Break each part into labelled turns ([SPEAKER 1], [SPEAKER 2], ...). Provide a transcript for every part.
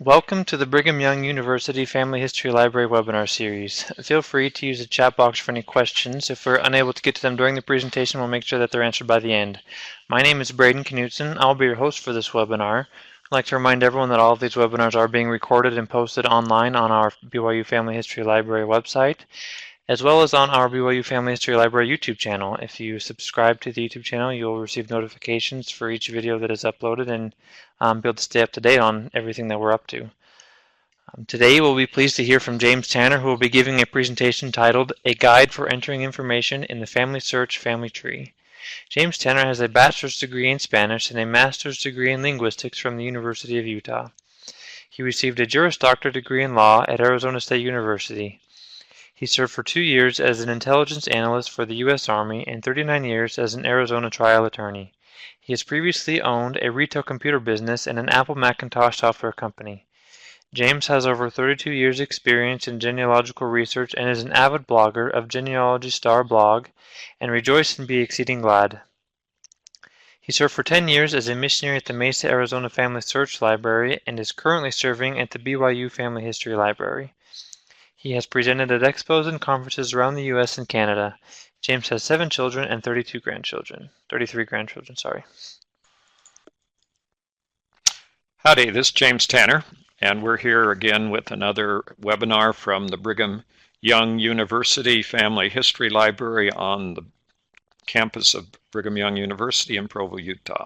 [SPEAKER 1] Welcome to the Brigham Young University Family History Library webinar series. Feel free to use the chat box for any questions. If we're unable to get to them during the presentation, we'll make sure that they're answered by the end. My name is Braden Knutson. I'll be your host for this webinar. I'd like to remind everyone that all of these webinars are being recorded and posted online on our BYU Family History Library website, as well as on our BYU Family History Library YouTube channel. If you subscribe to the YouTube channel, you'll receive notifications for each video that is uploaded and be able to stay up to date on everything that we're up to. Today we'll be pleased to hear from James Tanner, who will be giving a presentation titled A Guide for Entering Information in the FamilySearch Family Tree. James Tanner has a bachelor's degree in Spanish and a master's degree in linguistics from the University of Utah. He received a Juris Doctor degree in law at Arizona State University. He served for 2 years as an intelligence analyst for the U.S. Army and 39 years as an Arizona trial attorney. He has previously owned a retail computer business and an Apple Macintosh software company. James has over 32 years' experience in genealogical research and is an avid blogger of Genealogy Star blog and Rejoice and Be Exceeding Glad. He served for 10 years as a missionary at the Mesa, Arizona Family Search Library and is currently serving at the BYU Family History Library. He has presented at expos and conferences around the U.S. and Canada. James has 7 children and 33 grandchildren.
[SPEAKER 2] Howdy, this is James Tanner, and we're here again with another webinar from the Brigham Young University Family History Library on the campus of Brigham Young University in Provo, Utah.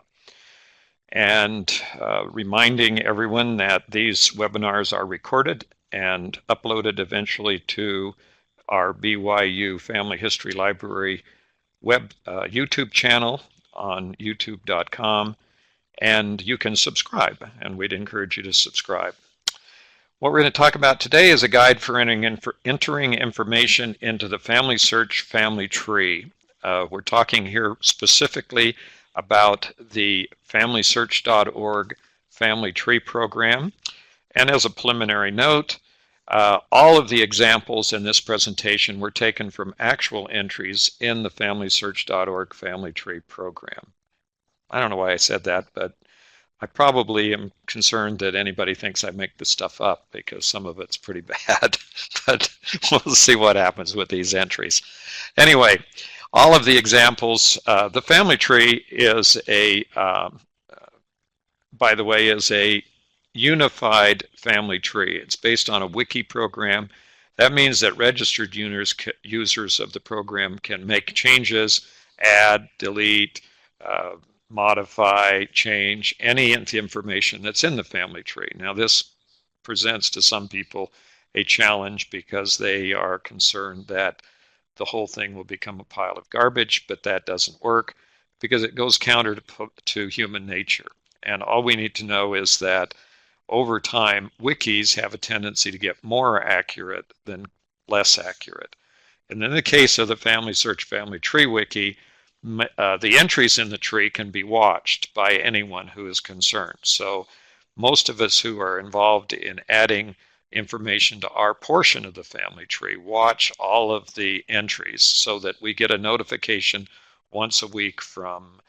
[SPEAKER 2] And reminding everyone that these webinars are recorded and uploaded eventually to our BYU Family History Library YouTube channel on youtube.com, and you can subscribe, and we'd encourage you to subscribe. What we're going to talk about today is a guide for entering information into the FamilySearch family tree. We're talking here specifically about the FamilySearch.org family tree program. And as a preliminary note, all of the examples in this presentation were taken from actual entries in the FamilySearch.org family tree program. I don't know why I said that, but I probably am concerned that anybody thinks I make this stuff up because some of it's pretty bad, but we'll see what happens with these entries. Anyway, all of the examples, the family tree is by the way, is a unified family tree. It's based on a wiki program. That means that registered users of the program can make changes, add, delete, modify, change any information that's in the family tree. Now this presents to some people a challenge because they are concerned that the whole thing will become a pile of garbage, but that doesn't work because it goes counter to human nature. And all we need to know is that over time, wikis have a tendency to get more accurate than less accurate. And in the case of the FamilySearch Family Tree Wiki, the entries in the tree can be watched by anyone who is concerned. So most of us who are involved in adding information to our portion of the family tree watch all of the entries so that we get a notification once a week from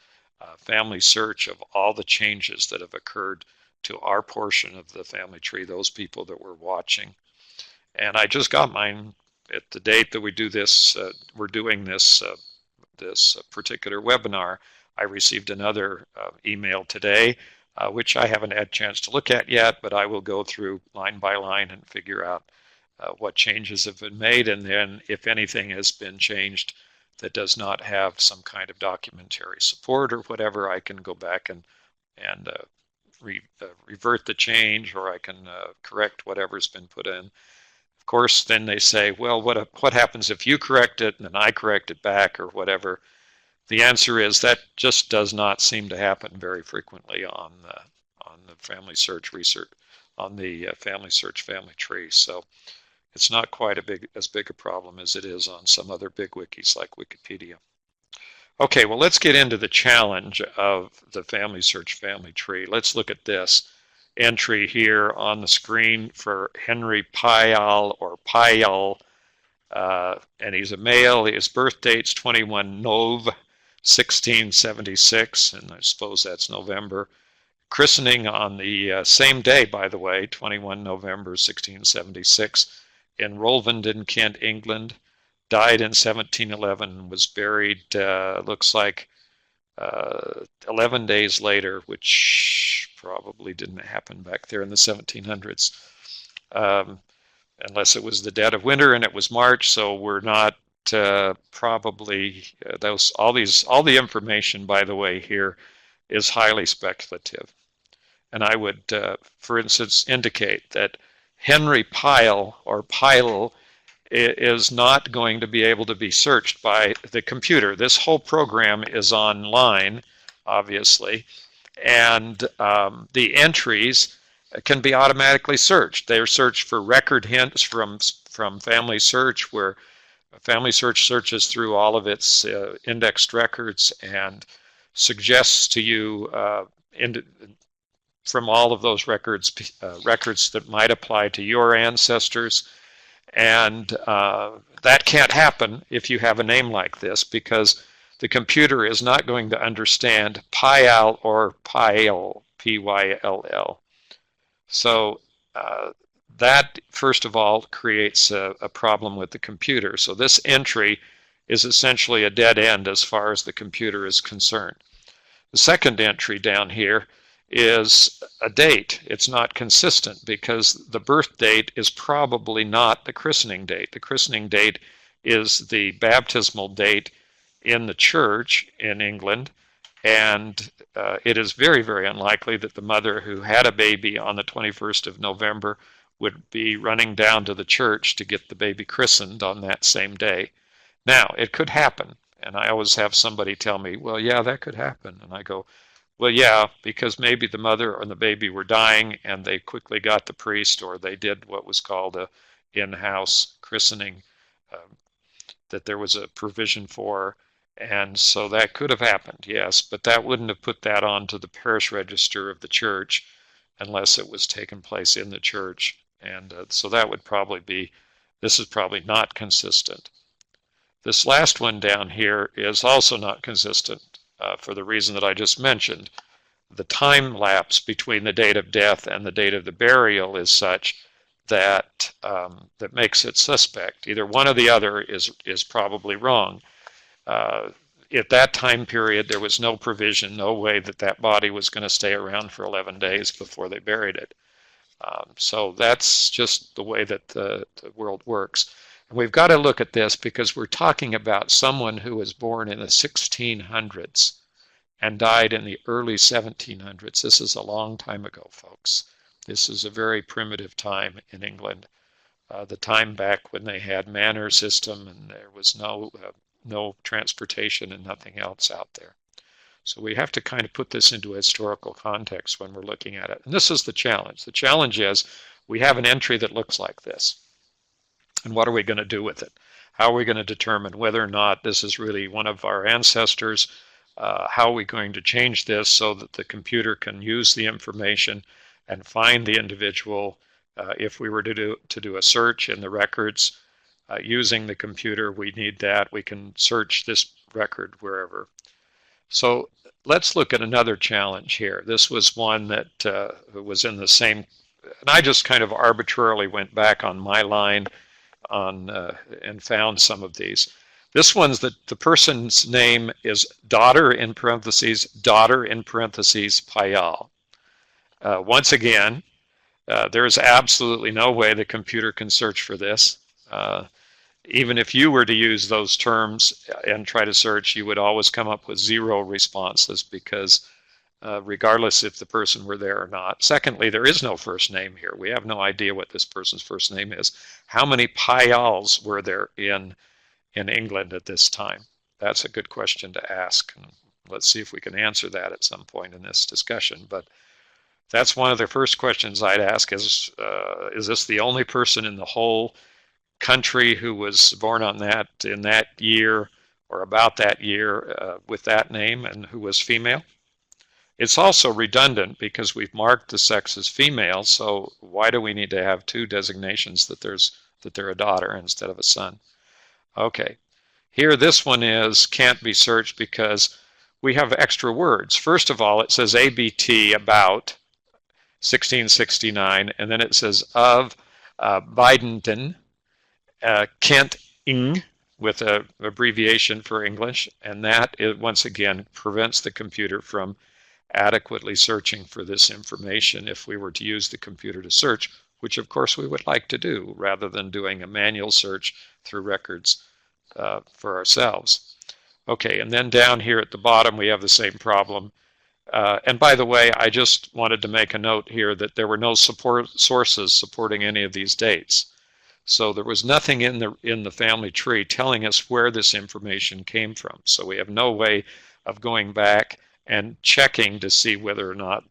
[SPEAKER 2] FamilySearch of all the changes that have occurred to our portion of the family tree, those people that we're watching. And I just got mine at the date that we do this, we're doing this particular webinar. I received another email today, which I haven't had a chance to look at yet, but I will go through line by line and figure out what changes have been made, and then if anything has been changed that does not have some kind of documentary support or whatever, I can go back and revert the change, or I can correct whatever's been put in. Of course, then they say, well, what happens if you correct it and then I correct it back or whatever? The answer is that just does not seem to happen very frequently on the FamilySearch research, on the FamilySearch family tree. So it's not quite as big a problem as it is on some other big wikis like Wikipedia. Okay, well, let's get into the challenge of the FamilySearch family tree. Let's look at this entry here on the screen for Henry Payal or Payal, and he's a male. His birth date's 21 Nov 1676, and I suppose that's November. Christening on the same day, by the way, 21 November 1676, in Rolvenden, Kent, England. Died in 1711, was buried, looks like, 11 days later, which probably didn't happen back there in the 1700s, unless it was the dead of winter and it was March. So we're not probably all the information, by the way, here is highly speculative. And I would, for instance, indicate that Henry Pyle or Pyle is not going to be able to be searched by the computer. This whole program is online, obviously, and the entries can be automatically searched. They're searched for record hints from FamilySearch, where FamilySearch searches through all of its indexed records and suggests to you from all of those records that might apply to your ancestors. And that can't happen if you have a name like this, because the computer is not going to understand Pyal or Pyl, P-Y-L-L. So that, first of all, creates a problem with the computer. So this entry is essentially a dead end as far as the computer is concerned. The second entry down here is a date. It's not consistent because the birth date is probably not the christening date. The christening date is the baptismal date in the church in England, and it is very, very unlikely that the mother who had a baby on the 21st of November would be running down to the church to get the baby christened on that same day. Now, it could happen, and I always have somebody tell me, well, yeah, that could happen. And I go, well, yeah, because maybe the mother or the baby were dying and they quickly got the priest, or they did what was called a in-house christening that there was a provision for. And so that could have happened, yes, but that wouldn't have put that onto the parish register of the church unless it was taken place in the church. And so that would probably be, this is probably not consistent. This last one down here is also not consistent. For the reason that I just mentioned. The time lapse between the date of death and the date of the burial is such that that makes it suspect. Either one or the other is probably wrong. At that time period, there was no provision, no way that that body was going to stay around for 11 days before they buried it. So that's just the way that the world works. And we've got to look at this because we're talking about someone who was born in the 1600s and died in the early 1700s. This is a long time ago, folks. This is a very primitive time in England, the time back when they had manor system and there was no transportation and nothing else out there. So we have to kind of put this into a historical context when we're looking at it. And this is the challenge. The challenge is we have an entry that looks like this. And what are we going to do with it? How are we going to determine whether or not this is really one of our ancestors? How are we going to change this so that the computer can use the information and find the individual? If we were to do a search in the records using the computer, we need that. We can search this record wherever. So let's look at another challenge here. This was one that was in the same, and I just kind of arbitrarily went back on my line and found some of these. This one's that the person's name is daughter in parentheses Payal. Once again, there is absolutely no way the computer can search for this. Even if you were to use those terms and try to search, you would always come up with 0 responses because regardless if the person were there or not. Secondly, there is no first name here. We have no idea what this person's first name is. How many Payals were there in England at this time? That's a good question to ask. And let's see if we can answer that at some point in this discussion. But that's one of the first questions I'd ask is this the only person in the whole country who was born in that year or about that year with that name and who was female? It's also redundant because we've marked the sex as female, so why do we need to have 2 designations that they're a daughter instead of a son? Okay, here this one can't be searched because we have extra words. First of all, it says ABT about 1669, and then it says of Bidenten, Kent Ing, with an abbreviation for English, and that, once again, prevents the computer from adequately searching for this information if we were to use the computer to search, which of course we would like to do, rather than doing a manual search through records for ourselves. Okay, and then down here at the bottom we have the same problem. And by the way, I just wanted to make a note here that there were no sources supporting any of these dates. So there was nothing in the family tree telling us where this information came from. So we have no way of going back and checking to see whether or not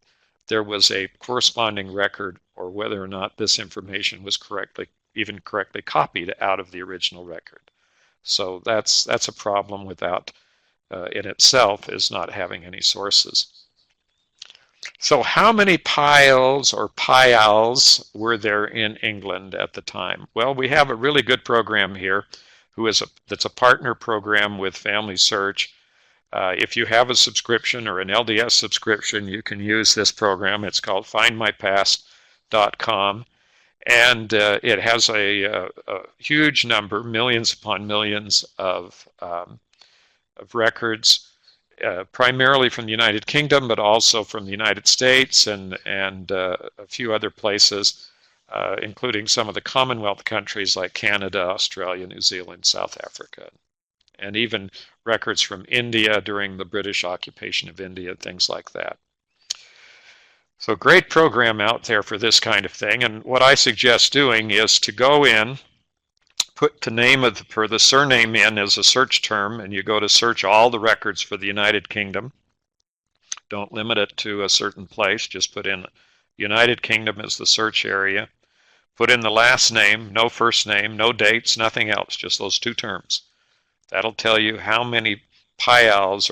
[SPEAKER 2] there was a corresponding record or whether or not this information was correctly copied out of the original record. So that's a problem without, in itself, is not having any sources. So how many piles or piles were there in England at the time? Well, we have a really good program here that's a partner program with FamilySearch. If you have a subscription or an LDS subscription, you can use this program. It's called findmypast.com, and it has a huge number, millions upon millions of records, primarily from the United Kingdom, but also from the United States and a few other places, including some of the Commonwealth countries like Canada, Australia, New Zealand, South Africa, and even records from India during the British occupation of India, things like that. So great program out there for this kind of thing, and what I suggest doing is to go in, put the name for the surname in as a search term, and you go to search all the records for the United Kingdom. Don't limit it to a certain place, just put in United Kingdom as the search area. Put in the last name, no first name, no dates, nothing else, just those two terms. That'll tell you how many pials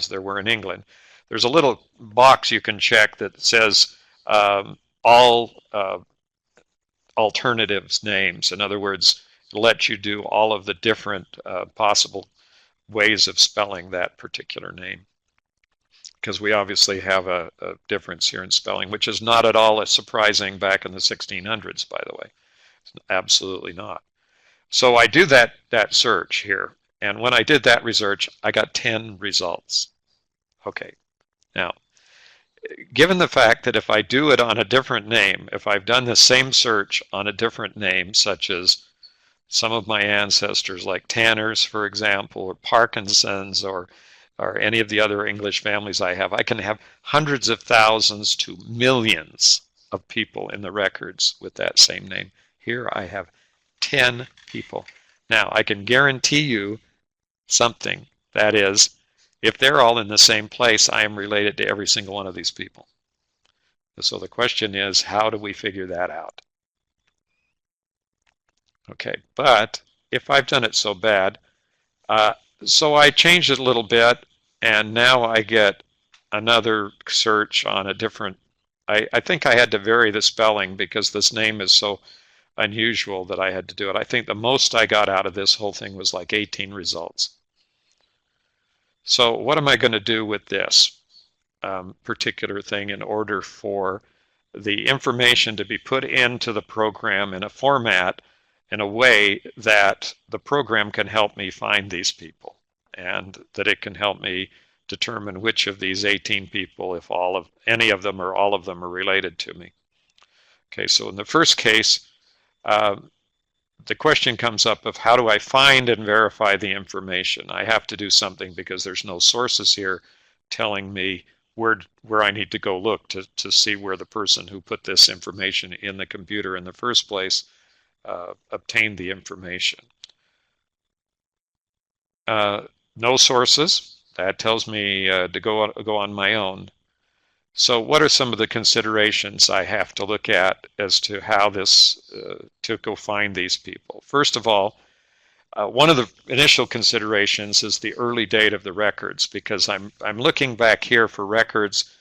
[SPEAKER 2] there were in England. There's a little box you can check that says all alternatives names. In other words, it'll let you do all of the different possible ways of spelling that particular name. Because we obviously have a difference here in spelling, which is not at all as surprising back in the 1600s, by the way. It's absolutely not. So I do that search here. And when I did that research, I got 10 results. Okay, now, given the fact that if I do it on a different name, if I've done the same search on a different name, such as some of my ancestors like Tanners, for example, or Parkinsons, or any of the other English families I can have hundreds of thousands to millions of people in the records with that same name. Here I have 10 people. Now, I can guarantee you something. That is, if they're all in the same place, I am related to every single one of these people. So the question is, how do we figure that out? Okay, but if I've done it so bad, so I changed it a little bit, and now I get another search on a different, I think I had to vary the spelling because this name is so unusual that I had to do it. I think the most I got out of this whole thing was like 18 results. So what am I going to do with this particular thing in order for the information to be put into the program in a format in a way that the program can help me find these people, and that it can help me determine which of these 18 people, if any of them or all of them are related to me. Okay, so in the first case, the question comes up of how do I find and verify the information? I have to do something because there's no sources here telling me where I need to go look to see where the person who put this information in the computer in the first place obtained the information. No sources. That tells me to go on my own. So what are some of the considerations I have to look at as to how to go find these people? First of all, one of the initial considerations is the early date of the records, because I'm looking back here for records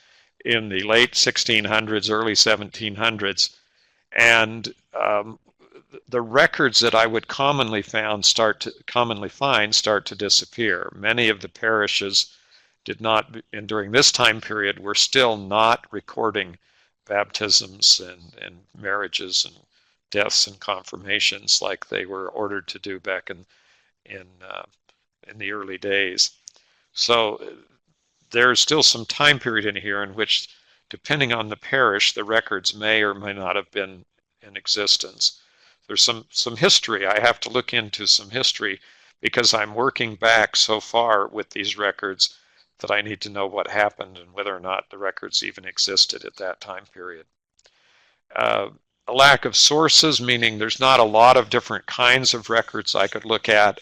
[SPEAKER 2] in the late 1600s, early 1700s, and the records that I would commonly find start to disappear. Many of the parishes did not, and during this time period, were still not recording baptisms and marriages and deaths and confirmations like they were ordered to do back in, uh, in the early days. So there's still some time period in here in which, depending on the parish, the records may or may not have been in existence. There's some history. I have to look into some history because I'm working back so far with these records that I need to know what happened and whether or not the records even existed at that time period. A lack of sources, meaning there's not a lot of different kinds of records I could look at.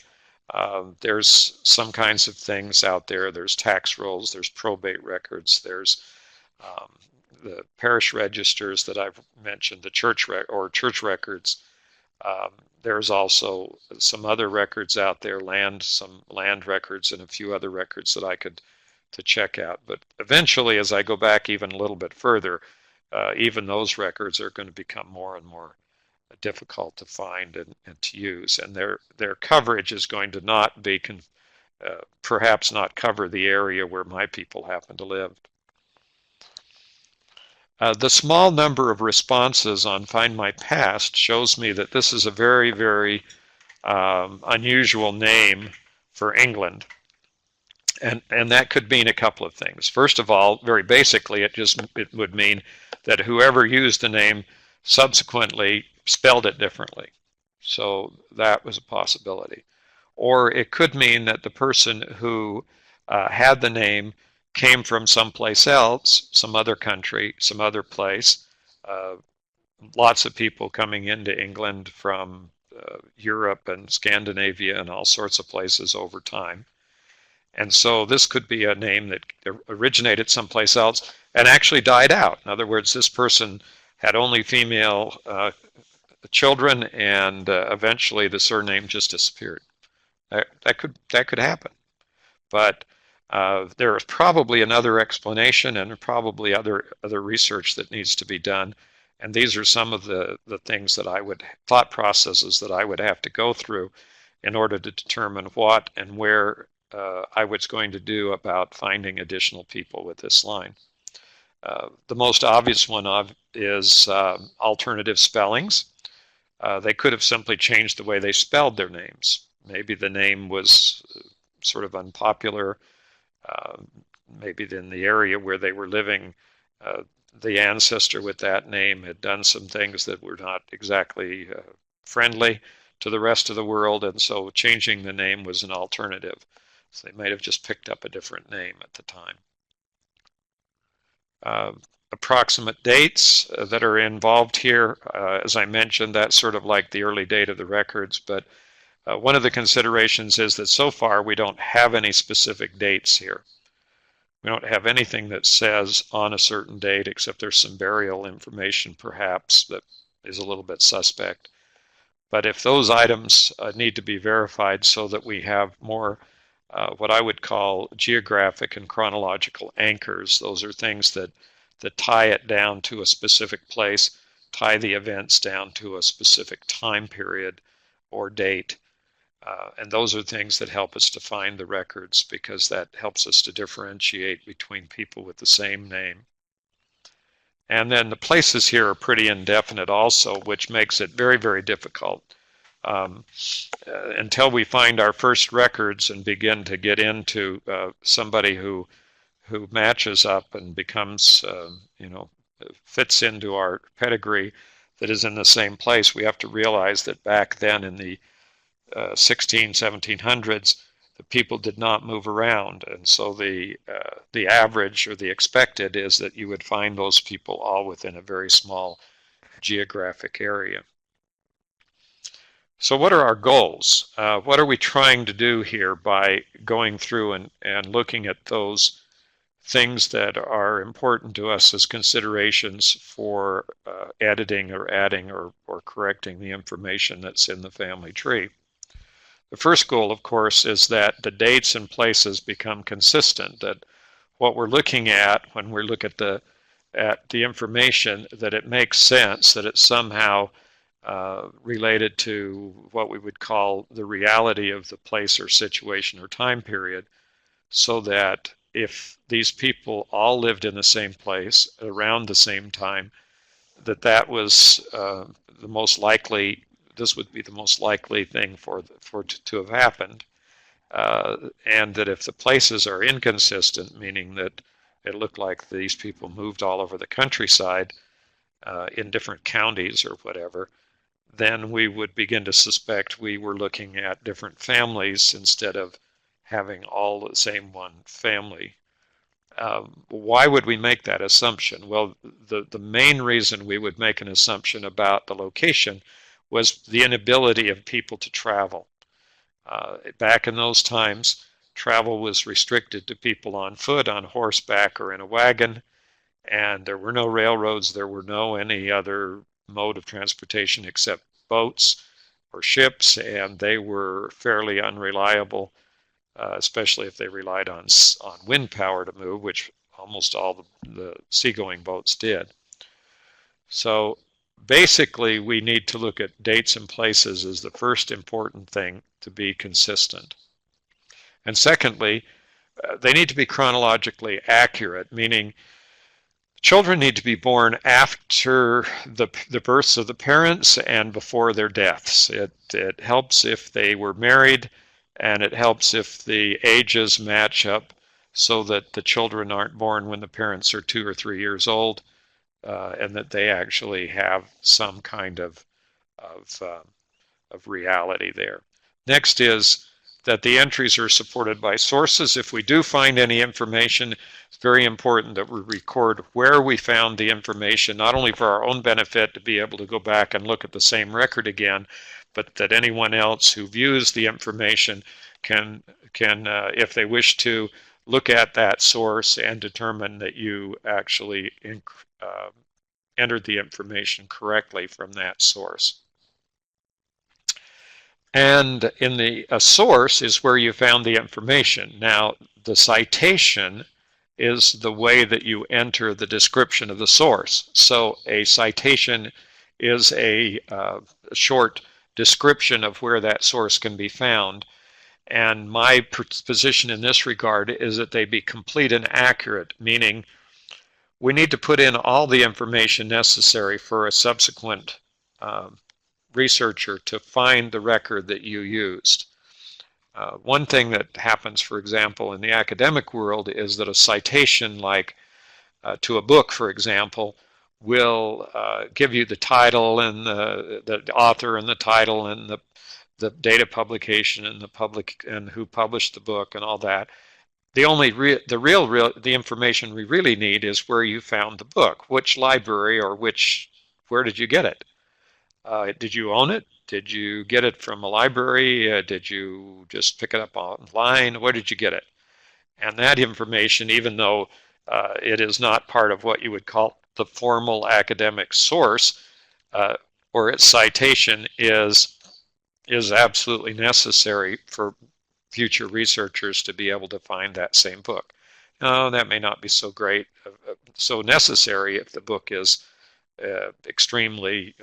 [SPEAKER 2] There's some kinds of things out there. There's tax rolls, there's probate records, there's the parish registers that I've mentioned, the church records. There's also some other records out there, some land records and a few other records that I could to check out. But eventually, as I go back even a little bit further, even those records are going to become more and more difficult to find and to use. And their coverage is going to not be, perhaps not cover the area where my people happen to live. The small number of responses on Find My Past shows me that this is a very, very unusual name for England. And that could mean a couple of things. First of all, very basically, it would mean that whoever used the name subsequently spelled it differently. So that was a possibility. Or it could mean that the person who had the name came from someplace else, some other country, some other place. Lots of people coming into England from Europe and Scandinavia and all sorts of places over time. And so this could be a name that originated someplace else and actually died out. In other words, this person had only female children, and eventually the surname just disappeared. That could happen. But there is probably another explanation and probably other research that needs to be done. And these are some of the things that thought processes that I would have to go through in order to determine what and where I was going to do about finding additional people with this line. The most obvious one is alternative spellings. They could have simply changed the way they spelled their names. Maybe the name was sort of unpopular. Maybe in the area where they were living, the ancestor with that name had done some things that were not exactly friendly to the rest of the world, and so changing the name was an alternative. So they might have just picked up a different name at the time. Approximate dates that are involved here, as I mentioned, that's sort of like the early date of the records, but one of the considerations is that so far we don't have any specific dates here. We don't have anything that says on a certain date, except there's some burial information perhaps that is a little bit suspect. But if those items need to be verified so that we have more what I would call geographic and chronological anchors, those are things that tie it down to a specific place, tie the events down to a specific time period or date. And those are things that help us to find the records, because that helps us to differentiate between people with the same name. And then the places here are pretty indefinite also, which makes it very, very difficult. Until we find our first records and begin to get into somebody who matches up and becomes, fits into our pedigree that is in the same place, we have to realize that back then in the 1700s, the people did not move around, and so the average or the expected is that you would find those people all within a very small geographic area. So what are our goals? What are we trying to do here by going through and looking at those things that are important to us as considerations for editing or adding or correcting the information that's in the family tree? The first goal, of course, is that the dates and places become consistent, that what we're looking at when we look at the information, that it makes sense, that it's somehow related to what we would call the reality of the place or situation or time period, so that if these people all lived in the same place around the same time, that was the most likely. This would be the most likely thing for to have happened, and that if the places are inconsistent, meaning that it looked like these people moved all over the countryside in different counties or whatever, then we would begin to suspect we were looking at different families instead of having all the same one family. Why would we make that assumption? Well, the main reason we would make an assumption about the location was the inability of people to travel. Back in those times, travel was restricted to people on foot, on horseback, or in a wagon, and there were no railroads, there were no any other mode of transportation except boats or ships, and they were fairly unreliable, especially if they relied on wind power to move, which almost all the seagoing boats did. So basically, we need to look at dates and places as the first important thing to be consistent. And secondly, they need to be chronologically accurate, meaning children need to be born after the births of the parents and before their deaths. It helps if they were married, and it helps if the ages match up so that the children aren't born when the parents are 2 or 3 years old, and that they actually have some kind of reality there. Next is that the entries are supported by sources. If we do find any information, it's very important that we record where we found the information, not only for our own benefit to be able to go back and look at the same record again, but that anyone else who views the information can if they wish to, look at that source and determine that you actually entered the information correctly from that source. And in a source is where you found the information. Now, the citation is the way that you enter the description of the source. So a citation is a short description of where that source can be found. And my position in this regard is that they be complete and accurate, meaning we need to put in all the information necessary for a subsequent researcher to find the record that you used. One thing that happens, for example, in the academic world is that a citation like to a book, for example, will give you the title and the author and the title and the date of publication and the public and who published the book and all that. The information we really need is where you found the book, which library or where did you get it? Did you own it? Did you get it from a library? Did you just pick it up online? Where did you get it? And that information, even though it is not part of what you would call the formal academic source, or its citation is absolutely necessary for future researchers to be able to find that same book. Now, that may not be so great, so necessary if the book is extremely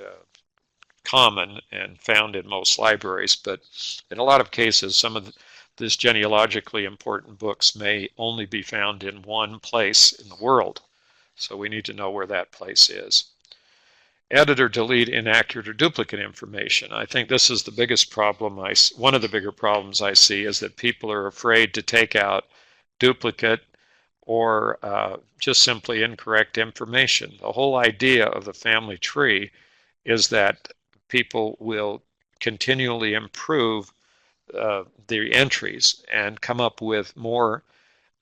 [SPEAKER 2] common and found in most libraries, but in a lot of cases, some of these genealogically important books may only be found in one place in the world, so we need to know where that place is. Edit or delete inaccurate or duplicate information. I think this is the biggest problem. One of the bigger problems I see is that people are afraid to take out duplicate or just simply incorrect information. The whole idea of the family tree is that people will continually improve the entries and come up with more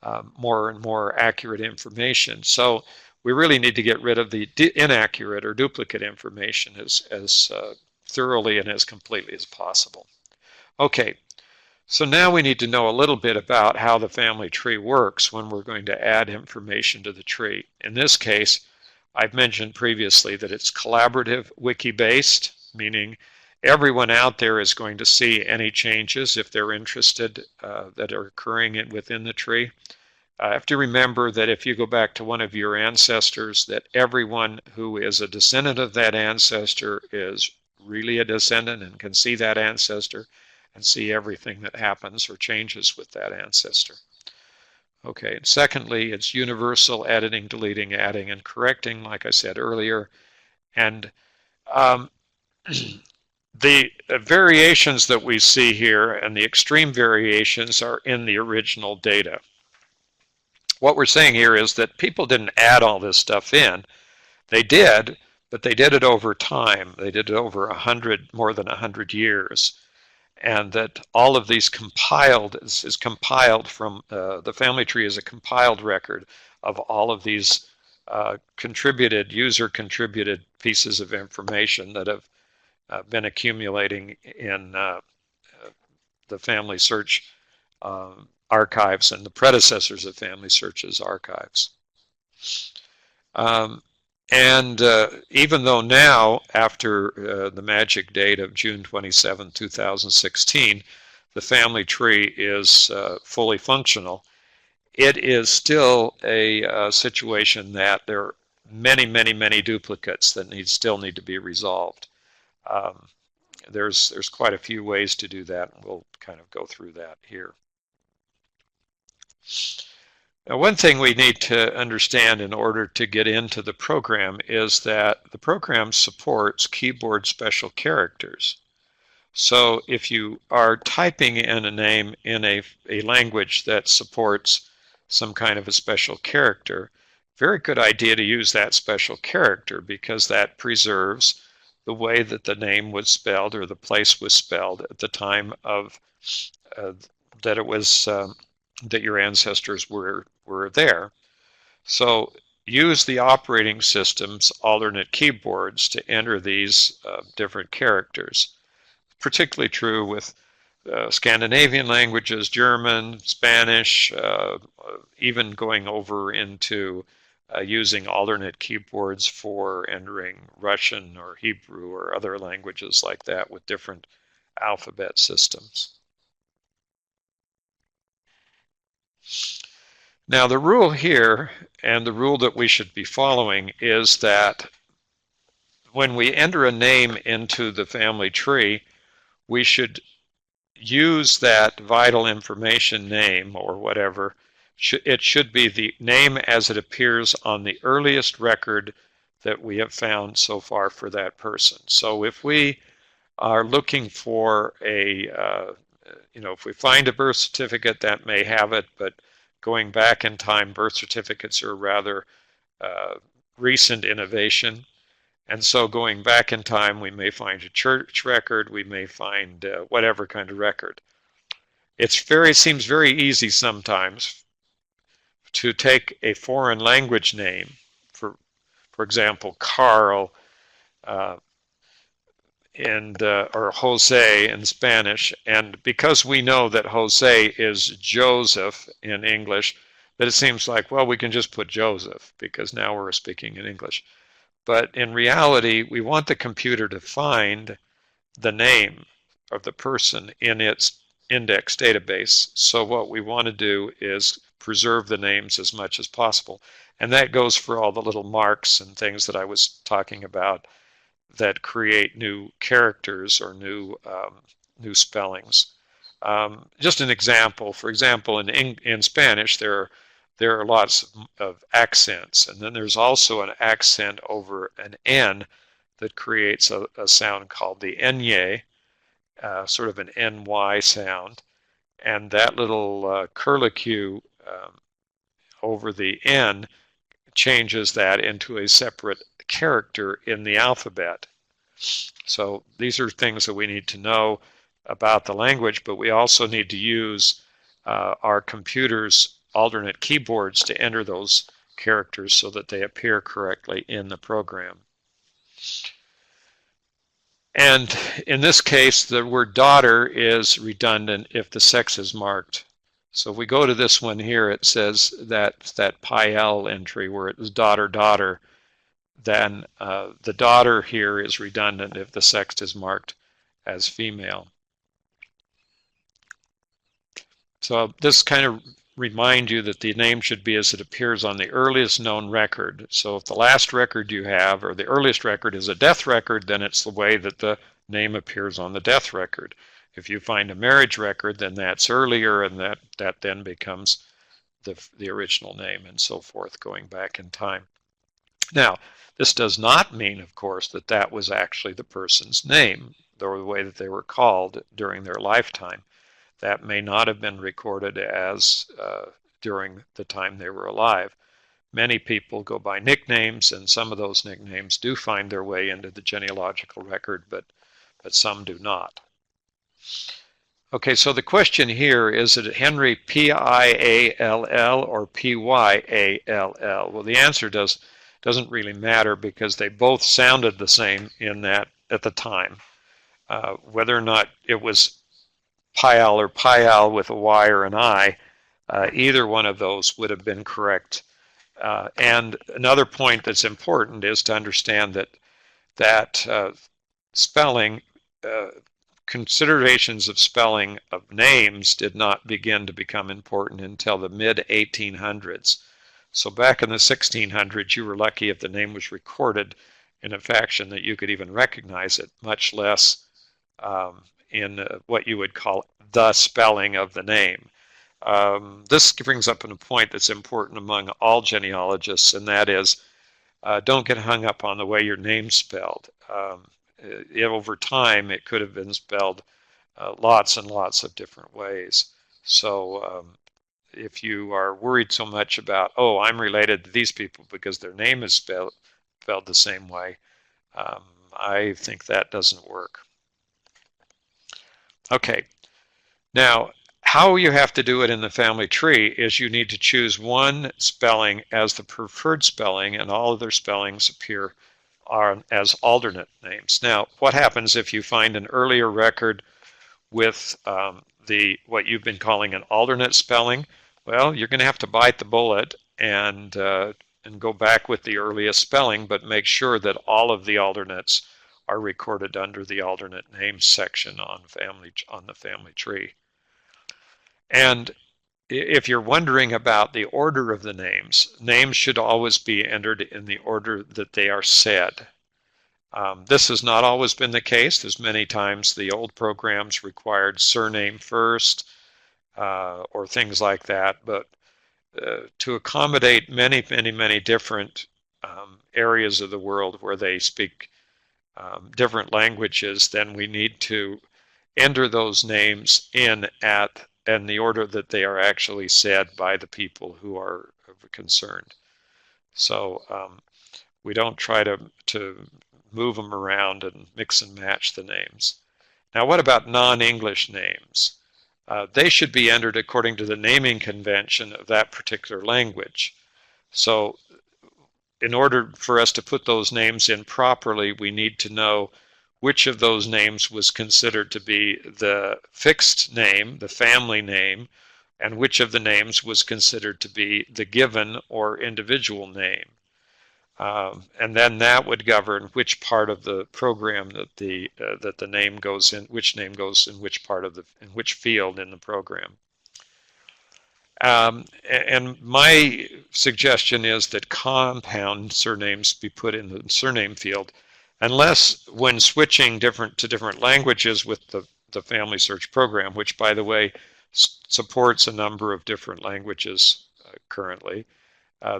[SPEAKER 2] and more accurate information. So we really need to get rid of the inaccurate or duplicate information as thoroughly and as completely as possible. Okay, so now we need to know a little bit about how the family tree works when we're going to add information to the tree. In this case, I've mentioned previously that it's collaborative, wiki-based, meaning everyone out there is going to see any changes if they're interested that are occurring within the tree. I have to remember that if you go back to one of your ancestors, that everyone who is a descendant of that ancestor is really a descendant and can see that ancestor and see everything that happens or changes with that ancestor. Okay, and secondly, it's universal editing, deleting, adding, and correcting, like I said earlier. And um, the variations that we see here and the extreme variations are in the original data. What we're saying here is that people didn't add all this stuff in. They did, but they did it over time. They did it over more than 100 years. And that all of these is compiled from, the family tree is a compiled record of all of these user contributed pieces of information that have been accumulating in the FamilySearch archives and the predecessors of FamilySearch's archives. And even though now, after the magic date of June 27, 2016, the family tree is fully functional, it is still a situation that there are many, many, many duplicates that still need to be resolved. There's quite a few ways to do that, and we'll kind of go through that here. Now, one thing we need to understand in order to get into the program is that the program supports keyboard special characters. So if you are typing in a name in a language that supports some kind of a special character, very good idea to use that special character, because that preserves the way that the name was spelled or the place was spelled at the time of that it was that your ancestors were there. So use the operating system's alternate keyboards to enter these different characters. Particularly true with Scandinavian languages, German, Spanish, even going over into using alternate keyboards for entering Russian or Hebrew or other languages like that with different alphabet systems. Now, the rule here, and the rule that we should be following, is that when we enter a name into the family tree, we should use that vital information name or whatever. It should be the name as it appears on the earliest record that we have found so far for that person. So if we are looking for if we find a birth certificate, that may have it, but going back in time, birth certificates are a rather recent innovation. And so going back in time, we may find a church record, we may find whatever kind of record. It seems very easy sometimes to take a foreign language name, for example, Carl or Jose in Spanish, and because we know that Jose is Joseph in English, that it seems like, well, we can just put Joseph because now we're speaking in English. But in reality, we want the computer to find the name of the person in its index database. So what we want to do is preserve the names as much as possible. And that goes for all the little marks and things that I was talking about that create new characters or new spellings. Just an example. For example, in Spanish, there are lots of accents, and then there's also an accent over an N that creates a sound called the Nye, sort of an NY sound, and that little curlicue over the N changes that into a separate character in the alphabet. So these are things that we need to know about the language, but we also need to use our computer's alternate keyboards to enter those characters so that they appear correctly in the program. And in this case, the word daughter is redundant if the sex is marked. So if we go to this one here, it says that PyL entry where it is daughter, daughter, then the daughter here is redundant if the sex is marked as female. So this kind of remind you that the name should be as it appears on the earliest known record. So if the last record you have, or the earliest record, is a death record, then it's the way that the name appears on the death record. If you find a marriage record, then that's earlier, and that then becomes the original name and so forth, going back in time. Now, this does not mean, of course, that that was actually the person's name, or the way that they were called during their lifetime. That may not have been recorded as during the time they were alive. Many people go by nicknames, and some of those nicknames do find their way into the genealogical record, but some do not. Okay, so the question here is it Henry P-I-A-L-L or P-Y-A-L-L? Well, the answer doesn't really matter because they both sounded the same in that at the time. Whether or not it was Payal or Payal with a Y or an I, either one of those would have been correct. And another point that's important is to understand that spelling, considerations of spelling of names did not begin to become important until the mid-1800s. So back in the 1600s, you were lucky if the name was recorded in a fashion that you could even recognize it, much less in what you would call the spelling of the name. This brings up a point that's important among all genealogists, and that is don't get hung up on the way your name's spelled. Over time, it could have been spelled lots and lots of different ways. So if you are worried so much about, oh, I'm related to these people because their name is spelled the same way, I think that doesn't work. Okay, now how you have to do it in the family tree is you need to choose one spelling as the preferred spelling, and all other spellings appear as alternate names. Now, what happens if you find an earlier record with what you've been calling an alternate spelling? Well, you're going to have to bite the bullet and go back with the earliest spelling, but make sure that all of the alternates are recorded under the alternate names section on the family tree. And if you're wondering about the order of the names, names should always be entered in the order that they are said. This has not always been the case. There's many times the old programs required surname first or things like that. But to accommodate many different areas of the world where they speak different languages, then we need to enter those names in the order that they are actually said by the people who are concerned. So we don't try to move them around and mix and match the names. Now, what about non-English names? They should be entered according to the naming convention of that particular language. So in order for us to put those names in properly, we need to know which of those names was considered to be the fixed name, the family name, and which of the names was considered to be the given or individual name. And then that would govern which part of the program that the name goes in, which name goes in which part of in which field in the program. And my suggestion is that compound surnames be put in the surname field, unless when switching to different languages with the FamilySearch program, which, by the way, supports a number of different languages currently.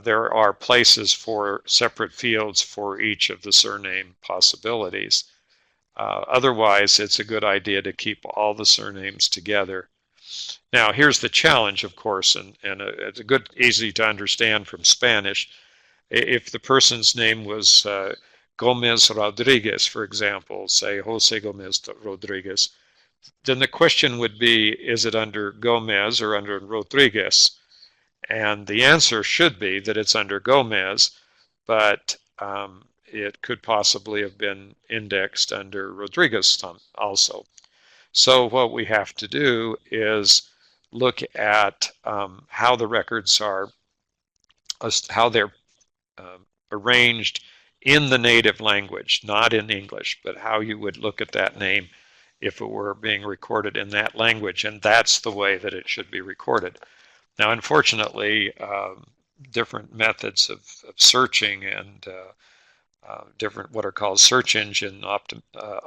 [SPEAKER 2] There are places for separate fields for each of the surname possibilities. Otherwise, it's a good idea to keep all the surnames together. Now, here's the challenge, of course, and it's easy to understand from Spanish. If the person's name was Gomez Rodriguez, for example, say Jose Gomez Rodriguez, then the question would be, is it under Gomez or under Rodriguez? And the answer should be that it's under Gomez, but it could possibly have been indexed under Rodriguez also. So what we have to do is look at how the records are, how they're arranged in the native language, not in English, but how you would look at that name if it were being recorded in that language, and that's the way that it should be recorded. Now, unfortunately, different methods of searching and different what are called search engine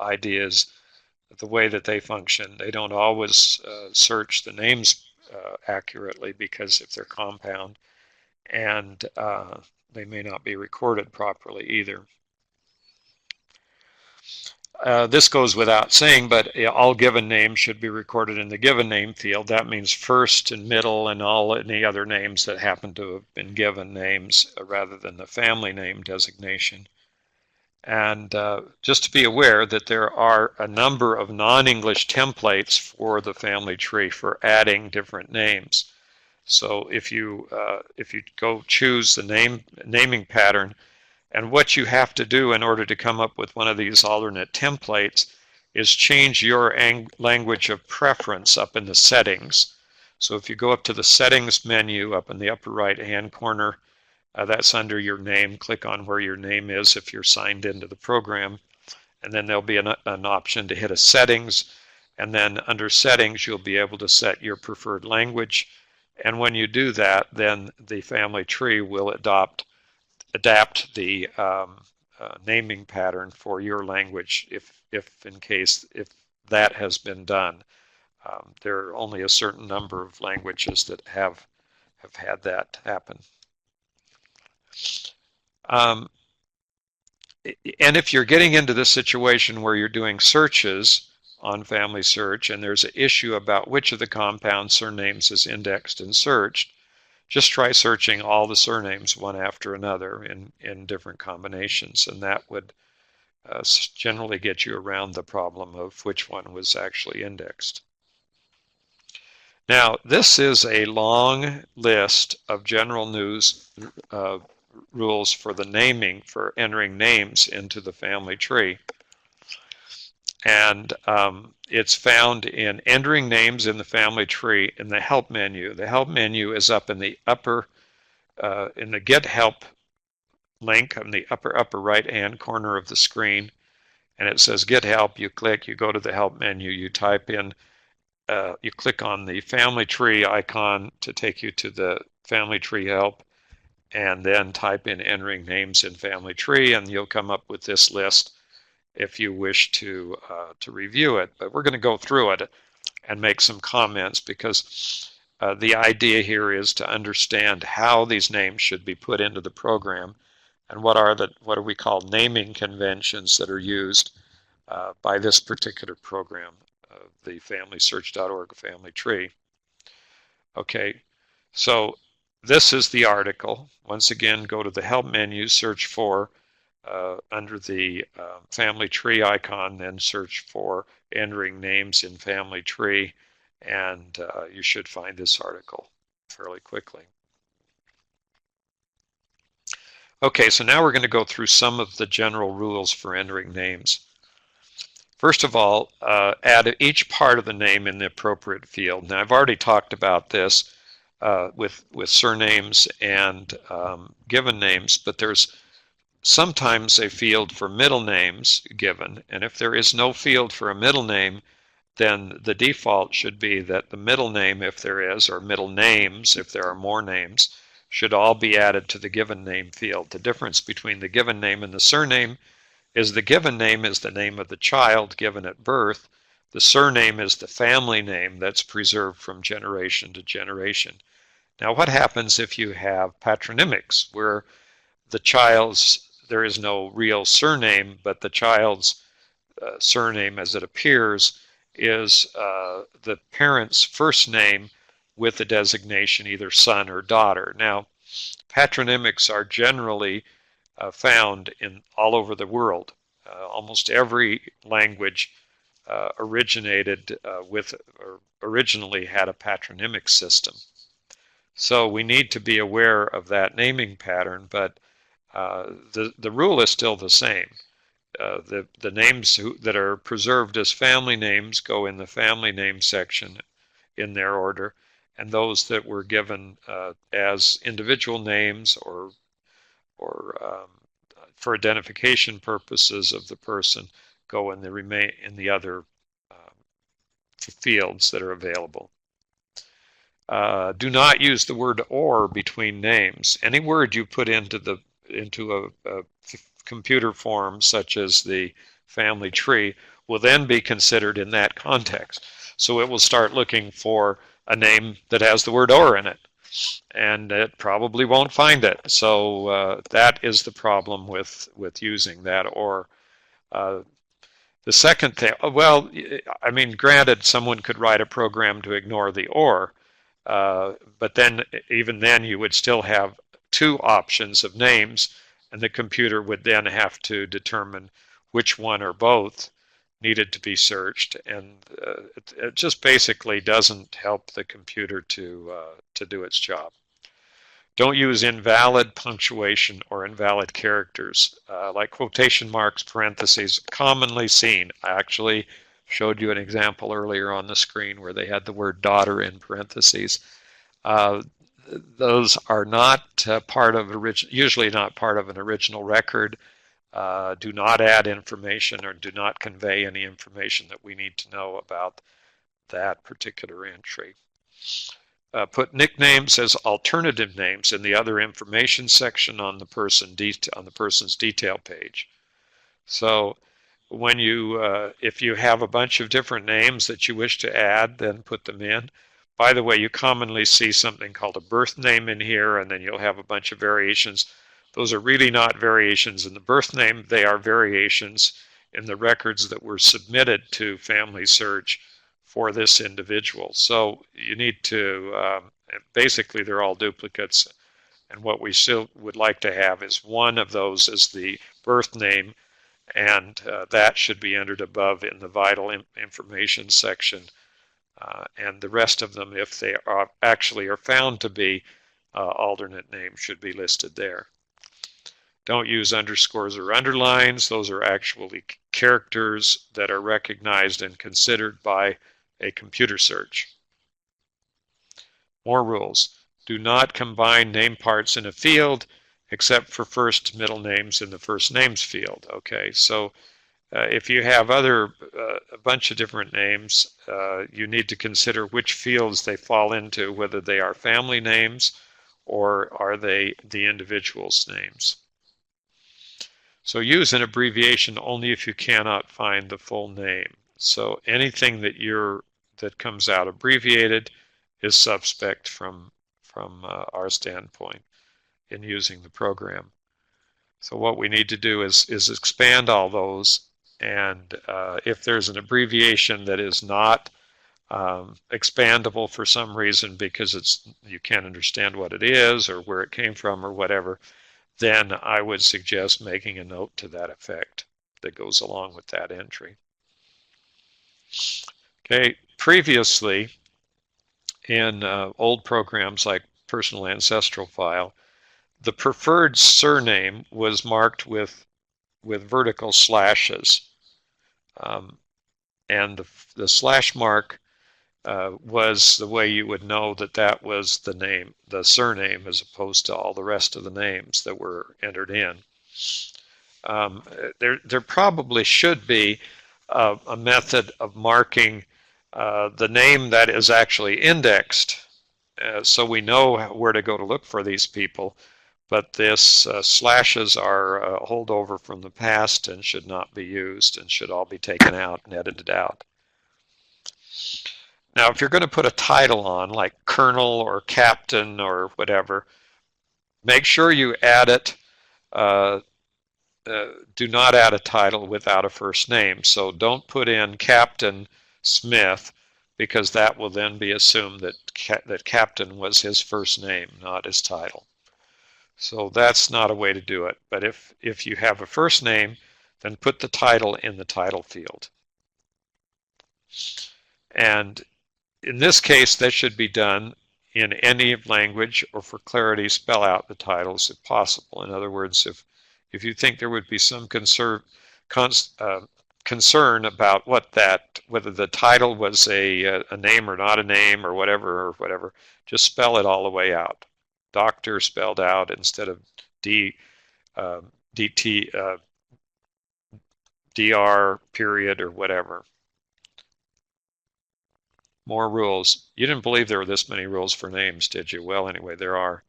[SPEAKER 2] ideas, the way that they function, they don't always search the names accurately, because if they're compound, and they may not be recorded properly either. This goes without saying, but all given names should be recorded in the given name field. That means first and middle and any other names that happen to have been given names rather than the family name designation. And just to be aware that there are a number of non-English templates for the family tree for adding different names. So if you go choose the naming pattern, and what you have to do in order to come up with one of these alternate templates is change your language of preference up in the settings. So if you go up to the settings menu up in the upper right hand corner, that's under your name. Click on where your name is if you're signed into the program, and then there'll be an option to hit a settings, and then under settings you'll be able to set your preferred language, and when you do that, then the family tree will adapt the naming pattern for your language if that has been done. There are only a certain number of languages that have had that happen. And if you're getting into this situation where you're doing searches on FamilySearch and there's an issue about which of the compound surnames is indexed and searched, just try searching all the surnames one after another in different combinations, and that would generally get you around the problem of which one was actually indexed. Now, this is a long list of general news rules for the naming, for entering names into the family tree. And it's found in entering names in the family tree in the help menu. The help menu is up in the upper, in the get help link in the upper right hand corner of the screen. And it says get help. You click, you go to the help menu, you type in, you click on the family tree icon to take you to the family tree help, and then type in entering names in family tree, and you'll come up with this list if you wish to review it. But we're going to go through it and make some comments, because the idea here is to understand how these names should be put into the program and what are we call naming conventions that are used by this particular program, the FamilySearch.org family tree. Okay, so this is the article. Once again, go to the help menu, search for under the family tree icon, then search for entering names in family tree, and you should find this article fairly quickly. Okay, so now we're going to go through some of the general rules for entering names. First of all, add each part of the name in the appropriate field. Now, I've already talked about this with surnames and given names, but there's sometimes a field for middle names given, and if there is no field for a middle name, then the default should be that the middle name, if there is, or middle names, if there are more names, should all be added to the given name field. The difference between the given name and the surname is the given name is the name of the child given at birth. The surname is the family name that's preserved from generation to generation. Now, what happens if you have patronymics, where there is no real surname, but the child's surname as it appears is the parent's first name with the designation either son or daughter. Now, patronymics are generally found in all over the world. Almost every language originated with or originally had a patronymic system. So we need to be aware of that naming pattern, but the rule is still the same. The names that are preserved as family names go in the family name section in their order, and those that were given as individual names or for identification purposes of the person go in the other fields that are available. Do not use the word or between names. Any word you put into a computer form, such as the family tree, will then be considered in that context. So it will start looking for a name that has the word or in it, and it probably won't find it. So that is the problem with using that or. The second thing, well, I mean, granted, someone could write a program to ignore the or, but then even then you would still have two options of names, and the computer would then have to determine which one or both needed to be searched, and it just basically doesn't help the computer to do its job. Don't use invalid punctuation or invalid characters, like quotation marks, parentheses, commonly seen. I actually showed you an example earlier on the screen where they had the word daughter in parentheses. Those are not usually not part of an original record. Do not add information or do not convey any information that we need to know about that particular entry. Put nicknames as alternative names in the other information section on the person's detail page. So when if you have a bunch of different names that you wish to add, then put them in. By the way, you commonly see something called a birth name in here, and then you'll have a bunch of variations. Those are really not variations in the birth name. They are variations in the records that were submitted to FamilySearch for this individual. So you need to, basically they're all duplicates, and what we still would like to have is one of those as the birth name, and that should be entered above in the vital information section, and the rest of them, if they are actually found to be alternate names, should be listed there. Don't use underscores or underlines. Those are actually characters that are recognized and considered by a computer search. More rules. Do not combine name parts in a field except for first middle names in the first names field. Okay, so if you have a bunch of different names, you need to consider which fields they fall into, whether they are family names or are they the individual's names. So use an abbreviation only if you cannot find the full name. So anything that comes out abbreviated is suspect from our standpoint in using the program. So what we need to do is expand all those, and if there's an abbreviation that is not expandable for some reason because you can't understand what it is or where it came from or whatever, then I would suggest making a note to that effect that goes along with that entry. Okay, previously in old programs like Personal Ancestral File, the preferred surname was marked with vertical slashes, and the slash mark was the way you would know that was the name, the surname, as opposed to all the rest of the names that were entered in. There probably should be a method of marking the name that is actually indexed, so we know where to go to look for these people, but this slashes are a holdover from the past and should not be used and should all be taken out and edited out. Now, if you're going to put a title on, like colonel or captain or whatever, make sure you add it. Do not add a title without a first name. So don't put in Captain Smith, because that will then be assumed that Captain was his first name, not his title. So that's not a way to do it. But if you have a first name, then put the title in the title field. And in this case, that should be done in any language, or for clarity, spell out the titles if possible. In other words, if you think there would be some concern about whether the title was a name or not a name or whatever, just spell it all the way out. Doctor spelled out instead of DR period or whatever. More rules. You didn't believe there were this many rules for names, did you? Well, anyway, there are.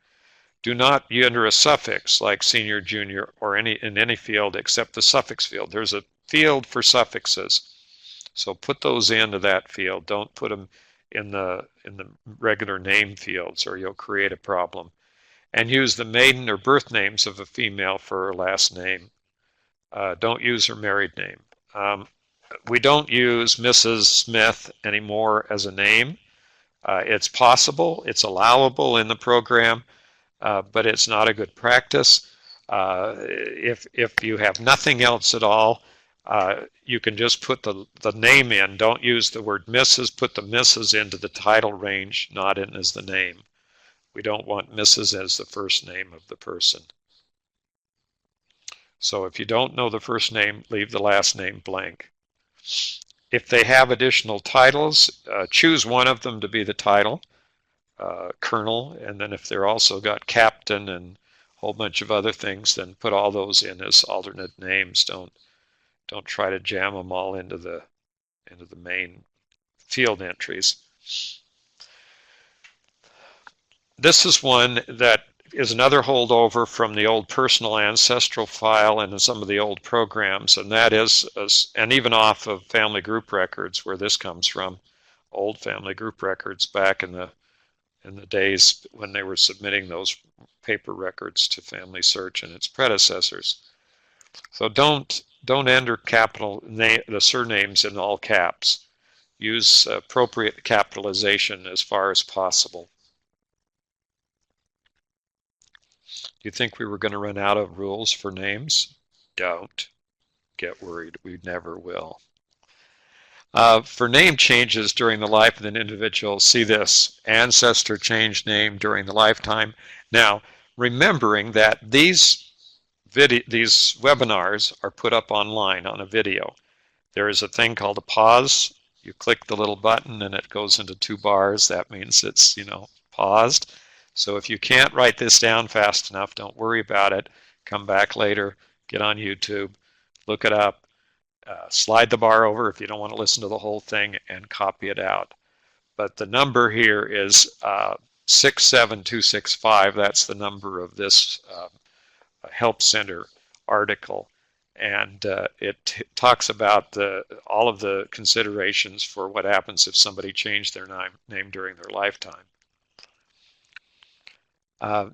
[SPEAKER 2] Do not enter a suffix like senior, junior, or in any field except the suffix field. There's a field for suffixes, so put those into that field. Don't put them in the regular name fields, or you'll create a problem. And use the maiden or birth names of a female for her last name. Don't use her married name. We don't use Mrs. Smith anymore as a name. It's possible, it's allowable in the program, but it's not a good practice. If you have nothing else at all, you can just put the name in. Don't use the word Mrs. Put the Mrs. into the title range, not in as the name. We don't want Mrs. as the first name of the person. So if you don't know the first name, leave the last name blank. If they have additional titles, choose one of them to be the title, colonel, and then if they're also got captain and a whole bunch of other things, then put all those in as alternate names. Don't try to jam them all into the main field entries. This is one that is another holdover from the old personal ancestral file and some of the old programs, and that is, and even off of family group records, where this comes from, old family group records back in the days when they were submitting those paper records to FamilySearch and its predecessors. So don't enter the surnames in all caps. Use appropriate capitalization as far as possible. Do you think we were going to run out of rules for names? Don't get worried. We never will. For name changes during the life of an individual, see this: ancestor changed name during the lifetime. Now, remembering that these webinars are put up online on a video. There is a thing called a pause. You click the little button and it goes into 2 bars. That means it's, paused. So if you can't write this down fast enough, don't worry about it. Come back later, get on YouTube, look it up, slide the bar over if you don't want to listen to the whole thing, and copy it out. But the number here is 67265. That's the number of this Help Center article. And it talks about all of the considerations for what happens if somebody changed their name during their lifetime.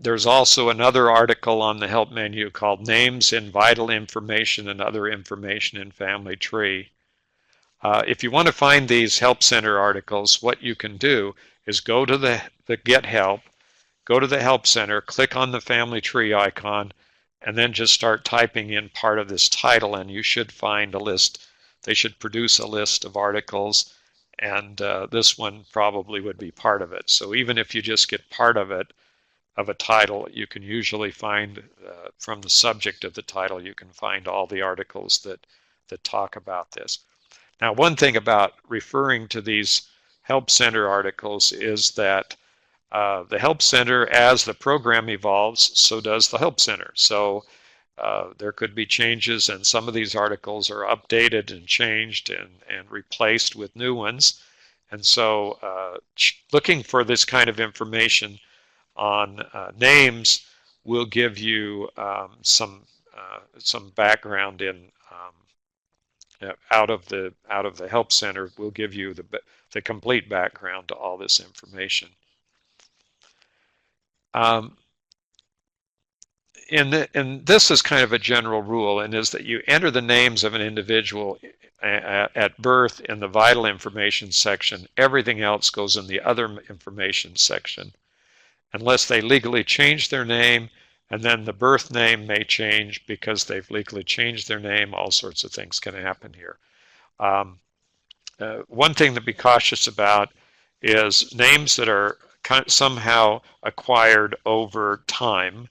[SPEAKER 2] There's also another article on the help menu called Names in Vital Information and Other Information in Family Tree. If you want to find these Help Center articles, what you can do is go to the Get Help, go to the Help Center, click on the Family Tree icon, and then just start typing in part of this title, and you should find a list. They should produce a list of articles, and this one probably would be part of it. So even if you just get part of it, of a title, you can usually find from the subject of the title, you can find all the articles that talk about this. Now, one thing about referring to these Help Center articles is that the Help Center, as the program evolves, so does the Help Center. So there could be changes, and some of these articles are updated and changed and replaced with new ones. And so looking for this kind of information on names will give you some background in out of the Help Center. Will give you the complete background to all this information. And this is kind of a general rule, and is that you enter the names of an individual at birth in the vital information section. Everything else goes in the other information section, unless they legally change their name, and then the birth name may change because they've legally changed their name. All sorts of things can happen here. One thing to be cautious about is names that are somehow acquired over time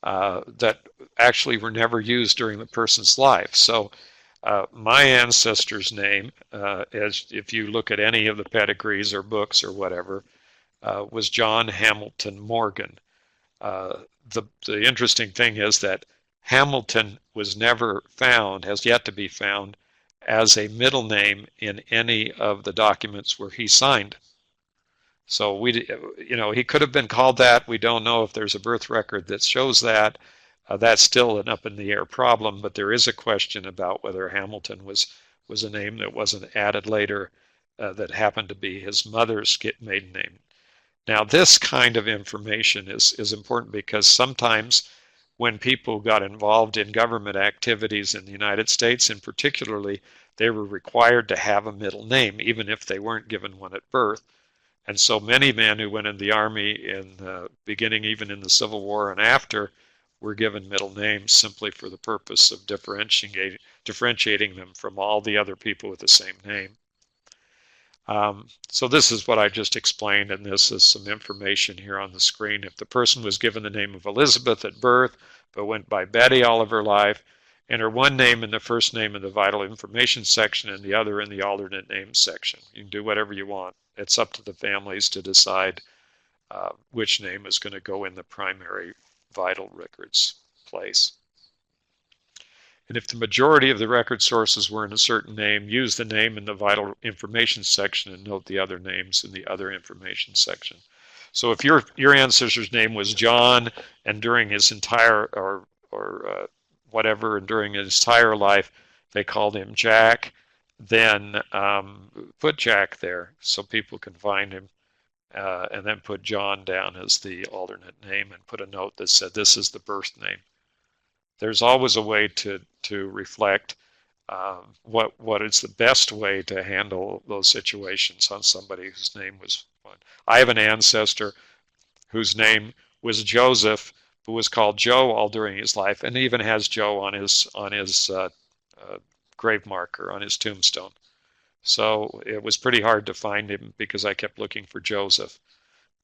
[SPEAKER 2] that actually were never used during the person's life. So my ancestor's name, as if you look at any of the pedigrees or books or whatever, was John Hamilton Morgan. The interesting thing is that Hamilton was never found, has yet to be found, as a middle name in any of the documents where he signed. So he could have been called that. We don't know if there's a birth record that shows that. That's still an up in the air problem, but there is a question about whether Hamilton was a name that wasn't added later. that happened to be his mother's maiden name. Now, this kind of information is important because sometimes when people got involved in government activities in the United States, and particularly, they were required to have a middle name, even if they weren't given one at birth. And so many men who went in the Army in the beginning, even in the Civil War and after, were given middle names simply for the purpose of differentiating them from all the other people with the same name. So this is what I just explained, and this is some information here on the screen. If the person was given the name of Elizabeth at birth, but went by Betty all of her life, enter one name in the first name in the vital information section and the other in the alternate names section. You can do whatever you want. It's up to the families to decide which name is going to go in the primary vital records place. And if the majority of the record sources were in a certain name, use the name in the vital information section and note the other names in the other information section. So if your ancestor's name was John, and during his entire whatever, and during his entire life they called him Jack, then put Jack there so people can find him, and then put John down as the alternate name and put a note that said this is the birth name. There's always a way to reflect what is the best way to handle those situations on somebody whose name was one. I have an ancestor whose name was Joseph, who was called Joe all during his life, and even has Joe on his grave marker on his tombstone. So it was pretty hard to find him because I kept looking for Joseph,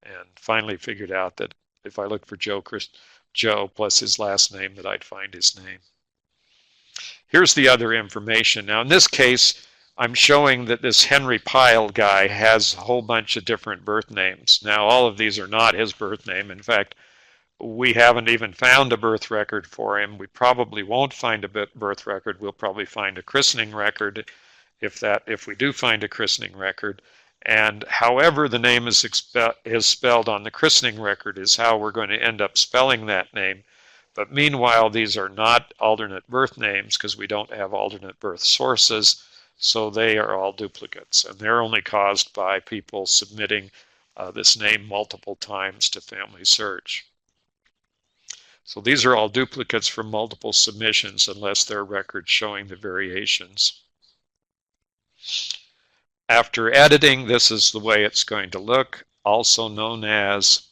[SPEAKER 2] and finally figured out that if I looked for Joe plus his last name, that I'd find his name. Here's the other information. Now in this case, I'm showing that this Henry Pyle guy has a whole bunch of different birth names. Now all of these are not his birth name. In fact, we haven't even found a birth record for him. We probably won't find a birth record. We'll probably find a christening record if we do find a christening record. And however the name is spelled on the christening record is how we're going to end up spelling that name. But meanwhile, these are not alternate birth names because we don't have alternate birth sources, so they are all duplicates. And they're only caused by people submitting this name multiple times to FamilySearch. So these are all duplicates from multiple submissions unless they're records showing the variations. After editing, this is the way it's going to look, also known as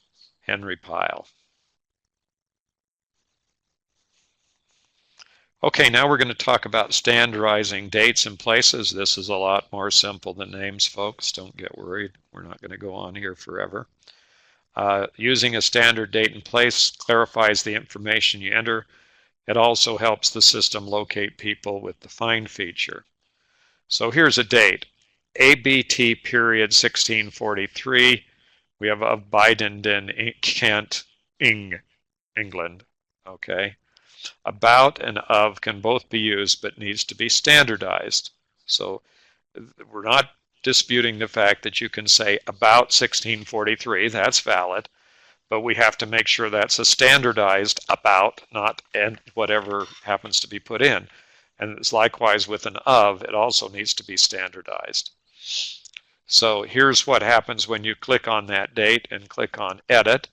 [SPEAKER 2] Henry Pyle. Okay, now we're going to talk about standardizing dates and places. This is a lot more simple than names, folks. Don't get worried. We're not going to go on here forever. Using a standard date and place clarifies the information you enter. It also helps the system locate people with the find feature. So here's a date. ABT period 1643. We have of Bidenden, Kent, England. Okay. About and of can both be used, but needs to be standardized. So we're not disputing the fact that you can say about 1643. That's valid. But we have to make sure that's a standardized about, not and whatever happens to be put in. And it's likewise with an of, it also needs to be standardized. So here's what happens when you click on that date and click on edit.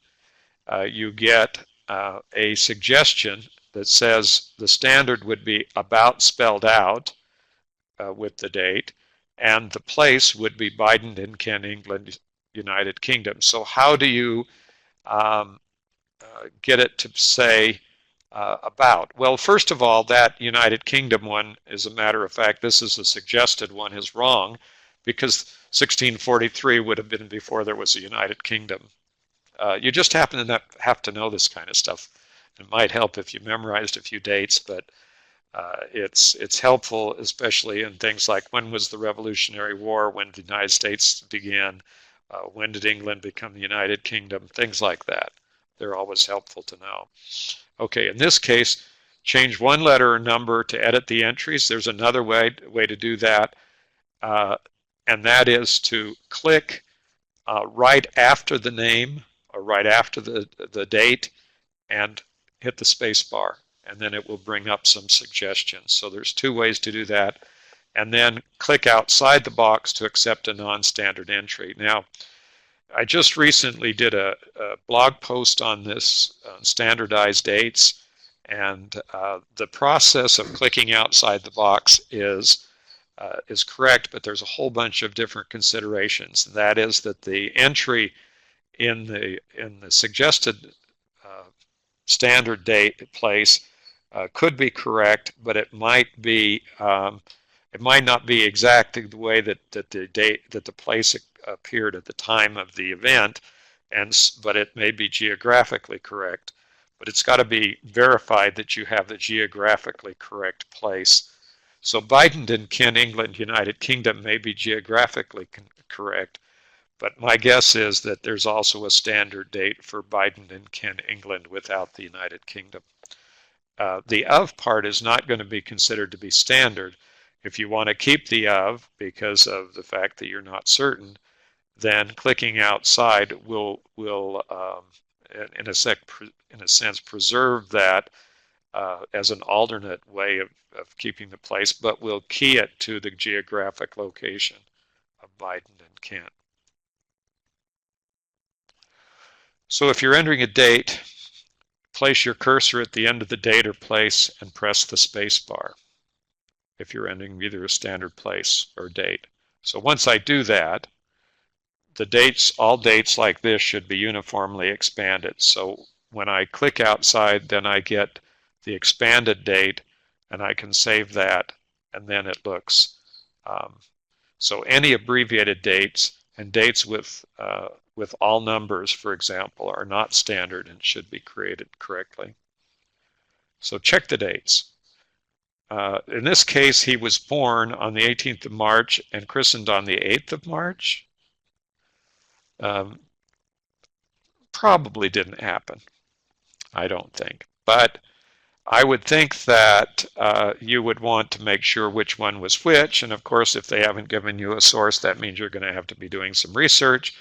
[SPEAKER 2] You get a suggestion that says the standard would be about spelled out with the date, and the place would be Bidenden, Kent, England, United Kingdom. So how do you get it to say about? Well, first of all, that United Kingdom one, as a matter of fact, this is a suggested one, is wrong, because 1643 would have been before there was a United Kingdom. You just happen to have to know this kind of stuff. It might help if you memorized a few dates, but it's helpful, especially in things like when was the Revolutionary War, when the United States began, when did England become the United Kingdom, things like that. They're always helpful to know. Okay, in this case, change one letter or number to edit the entries. There's another way to do that, and that is to click right after the name or right after the date and hit the space bar, and then it will bring up some suggestions. So there's two ways to do that. and then click outside the box to accept a non-standard entry. Now, I just recently did a blog post on this, standardized dates, and the process of clicking outside the box is correct, but there's a whole bunch of different considerations. That is that the entry in the suggested standard date place could be correct, but it might not be exactly the way that the place appeared at the time of the event, but it may be geographically correct. But it's got to be verified that you have the geographically correct place. So Biden and Ken, England, United Kingdom may be geographically correct, but my guess is that there's also a standard date for Biden and Ken, England without the United Kingdom. The of part is not going to be considered to be standard. If you want to keep the of because of the fact that you're not certain, then clicking outside will in a sense preserve that as an alternate way of keeping the place, but will key it to the geographic location of Biden and Kent. So if you're entering a date, place your cursor at the end of the date or place and press the space bar if you're entering either a standard place or date. So once I do that, the dates, all dates like this should be uniformly expanded. So when I click outside, then I get the expanded date, and I can save that, and then it looks. So any abbreviated dates and dates with all numbers, for example, are not standard and should be created correctly. So check the dates. In this case, he was born on the 18th of March and christened on the 8th of March. Probably didn't happen, I don't think. But I would think that you would want to make sure which one was which, and of course if they haven't given you a source, that means you're going to have to be doing some research.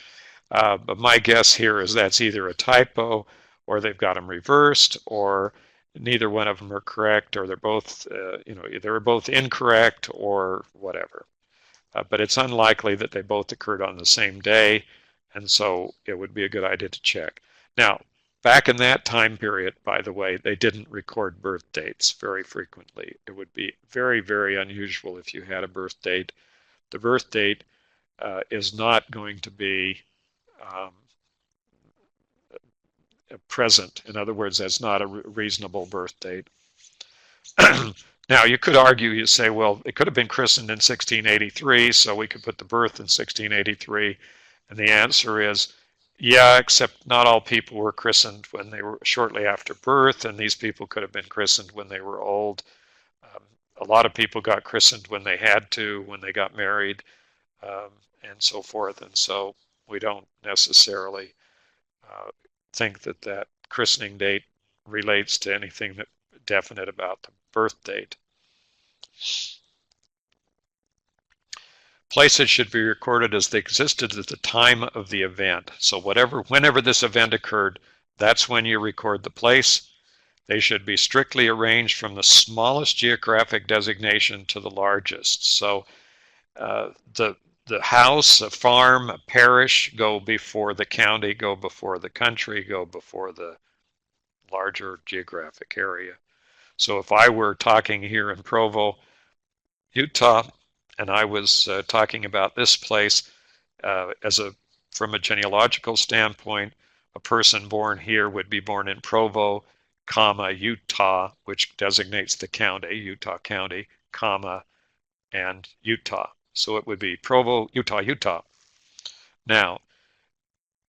[SPEAKER 2] But my guess here is that's either a typo, or they've got them reversed, or neither one of them are correct, or they're both, they're both incorrect, or whatever. But it's unlikely that they both occurred on the same day, and so it would be a good idea to check. Now, back in that time period, by the way, they didn't record birth dates very frequently. It would be very, very unusual if you had a birth date. The birth date is not going to be present. In other words, that's not a reasonable birth date. Now, you could argue, you say, well, it could have been christened in 1683, so we could put the birth in 1683. And the answer is, yeah, except not all people were christened when they were shortly after birth, and these people could have been christened when they were old. A lot of people got christened when they had to, when they got married, and so forth. And so we don't necessarily think that that christening date relates to anything that definite about the birth date. Places should be recorded as they existed at the time of the event. So whenever this event occurred, that's when you record the place. They should be strictly arranged from the smallest geographic designation to the largest. So the house, a farm, a parish go before the county, go before the country, go before the larger geographic area. So if I were talking here in Provo, Utah, and I was talking about this place from a genealogical standpoint, a person born here would be born in Provo, comma, Utah, which designates the county, Utah County, comma, and Utah. So it would be Provo, Utah, Utah. Now,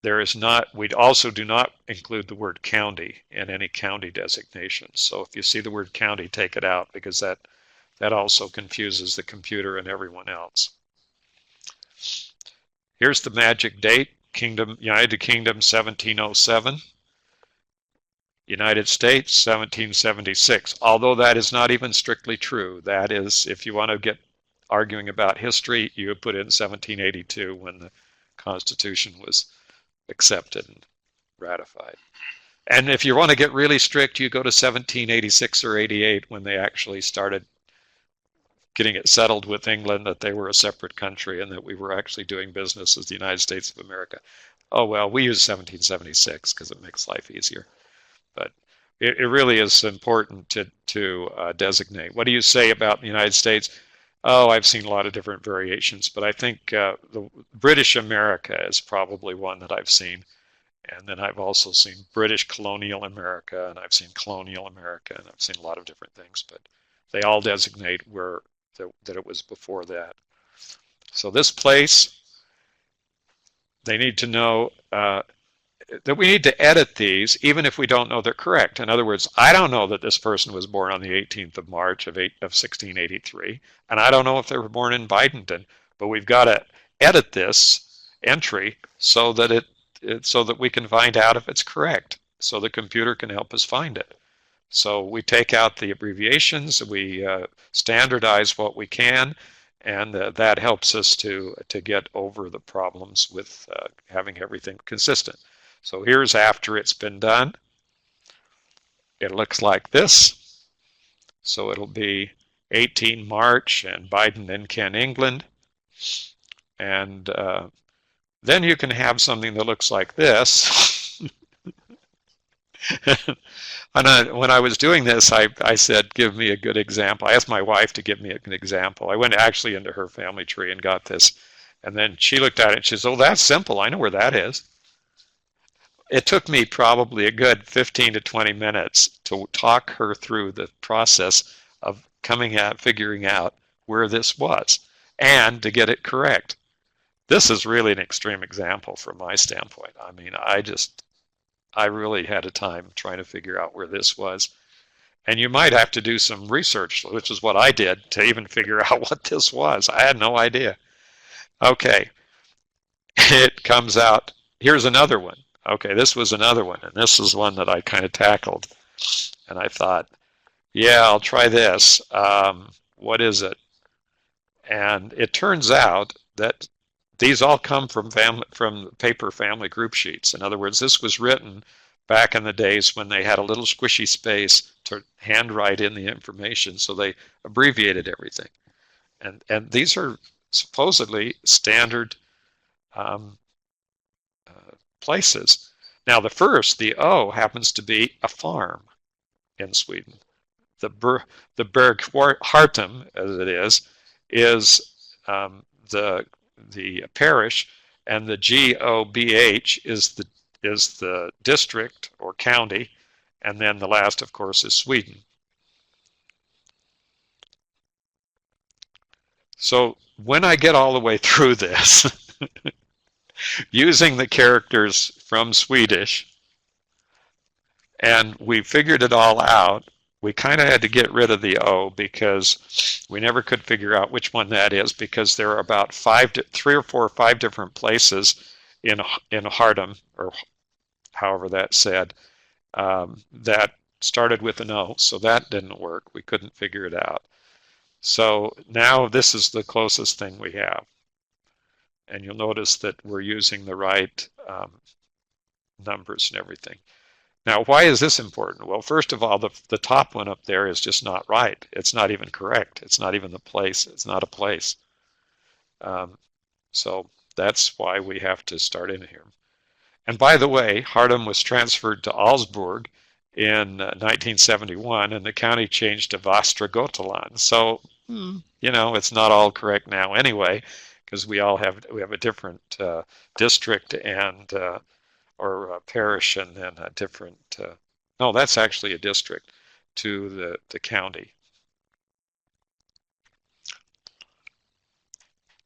[SPEAKER 2] we also do not include the word county in any county designation. So if you see the word county, take it out, because that also confuses the computer and everyone else. Here's the magic date, United Kingdom 1707, United States 1776, although that is not even strictly true. That is, if you want to get arguing about history, you would put in 1782 when the Constitution was accepted and ratified. And if you want to get really strict, you go to 1786 or 88 when they actually started getting it settled with England that they were a separate country and that we were actually doing business as the United States of America. Oh, well, we use 1776 because it makes life easier. But it really is important to designate. What do you say about the United States? Oh, I've seen a lot of different variations, but I think the British America is probably one that I've seen. And then I've also seen British colonial America, and I've seen colonial America, and I've seen a lot of different things, but they all designate where that it was before that. So this place, they need to know that we need to edit these even if we don't know they're correct. In other words, I don't know that this person was born on the 18th of March of 1683, and I don't know if they were born in Bidenton, but we've got to edit this entry so that so that we can find out if it's correct, so the computer can help us find it. So we take out the abbreviations, we standardize what we can, and that helps us to get over the problems with having everything consistent. So here's after it's been done. It looks like this. So it'll be 18 March and Biden and Ken England. And then you can have something that looks like this. When I was doing this, I said, give me a good example. I asked my wife to give me an example. I went actually into her family tree and got this. And then she looked at it and she says, oh, that's simple. I know where that is. It took me probably a good 15 to 20 minutes to talk her through the process of figuring out where this was and to get it correct. This is really an extreme example from my standpoint. I mean, I really had a time trying to figure out where this was. And you might have to do some research, which is what I did, to even figure out what this was. I had no idea. Okay, it comes out. Here's another one. Okay, this was another one, and this is one that I kind of tackled. And I thought, yeah, I'll try this. What is it? And it turns out that these all come from paper family group sheets. In other words, this was written back in the days when they had a little squishy space to handwrite in the information, so they abbreviated everything. And these are supposedly standard places. Now the first, the O, happens to be a farm in Sweden. The Berg Hartum, as it is the parish, and the GOBH is the district or county, and then the last, of course, is Sweden. So when I get all the way through this, using the characters from Swedish, and we figured it all out, we kind of had to get rid of the O because we never could figure out which one that is, because there are about 3 or 4 or 5 different places in Hartum, or however that's said, that started with an O, so that didn't work. We couldn't figure it out. So now this is the closest thing we have. And you'll notice that we're using the right numbers and everything. Now, why is this important? Well, first of all, the top one up there is just not right. It's not even correct. It's not even the place. It's not a place. So that's why we have to start in here. And by the way, Hartum was transferred to Augsburg in 1971, and the county changed to Västra Götaland. So, you know, it's not all correct now anyway, because we have a different district and or parish, and then a different, no, that's actually a district to the county.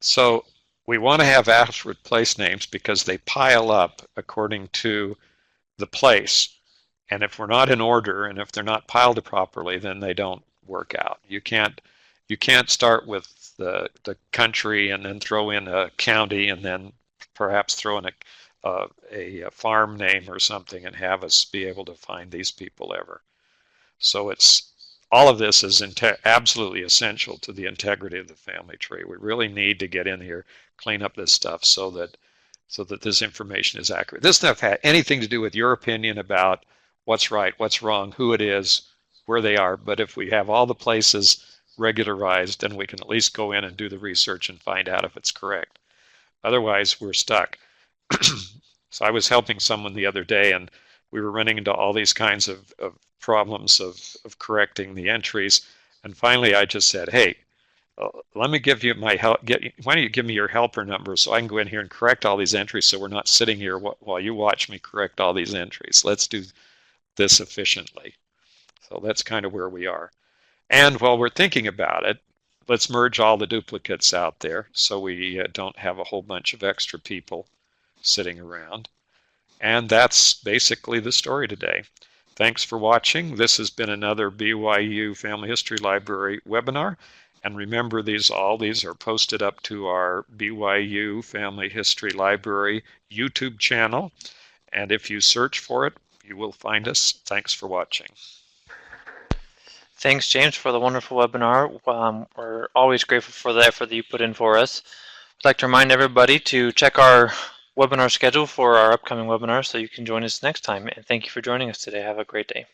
[SPEAKER 2] So we want to have Ashford place names because they pile up according to the place. And if we're not in order, and if they're not piled properly, then they don't work out. You can't start with the country and then throw in a county and then perhaps throw in a farm name or something and have us be able to find these people ever. So all of this is absolutely essential to the integrity of the family tree. We really need to get in here, clean up this stuff so that this information is accurate. This stuff had anything to do with your opinion about what's right, what's wrong, who it is, where they are. But if we have all the places, regularized, then we can at least go in and do the research and find out if it's correct. Otherwise, we're stuck. So I was helping someone the other day, and we were running into all these kinds of problems of correcting the entries. And finally, I just said, hey, let me give you my help. Why don't you give me your helper number so I can go in here and correct all these entries so we're not sitting here while you watch me correct all these entries. Let's do this efficiently. So that's kind of where we are. And while we're thinking about it, let's merge all the duplicates out there so we don't have a whole bunch of extra people sitting around. And that's basically the story today. Thanks for watching. This has been another BYU Family History Library webinar. And remember, all these are posted up to our BYU Family History Library YouTube channel. And if you search for it, you will find us. Thanks for watching.
[SPEAKER 1] Thanks, James, for the wonderful webinar. We're always grateful for the effort that you put in for us. I'd like to remind everybody to check our webinar schedule for our upcoming webinars so you can join us next time. And thank you for joining us today. Have a great day.